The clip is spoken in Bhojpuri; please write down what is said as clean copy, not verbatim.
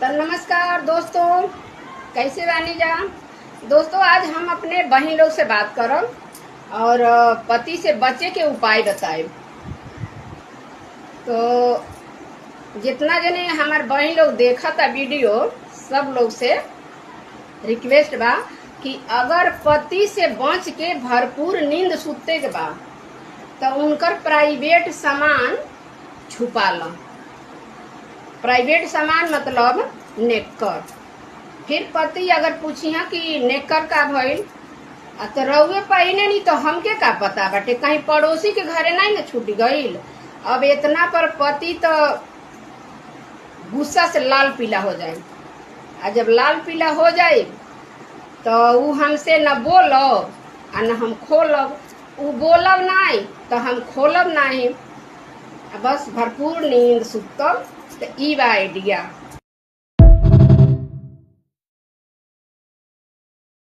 तो नमस्कार दोस्तों, कैसे बानी जा। दोस्तों आज हम अपने बहन लोग से बात करब और पति से बचे के उपाय बताए। तो जितना जने हमार बहन लोग देखा था वीडियो, सब लोग से रिक्वेस्ट बा कि अगर पति से बच के भरपूर नींद सुते के बा तो उनकर प्राइवेट सामान छुपा लो। प्राइवेट सामान मतलब नेकर। फिर पति अगर पूछिया कि नेकर का भइल तो रउए पहिने नहीं तो हमके का पता बाटे, कहीं पड़ोसी के घरे नहीं ना छूट गईल। अब इतना पर पति तो गुस्सा से लाल पीला हो जाए, और जब लाल पीला हो जाए तो उ हमसे न बोलब आ न हम खोलब। उ बोलब नहीं तो हम खोलब नहीं, बस भरपूर नींद सुतब। तो ई बा आइडिया।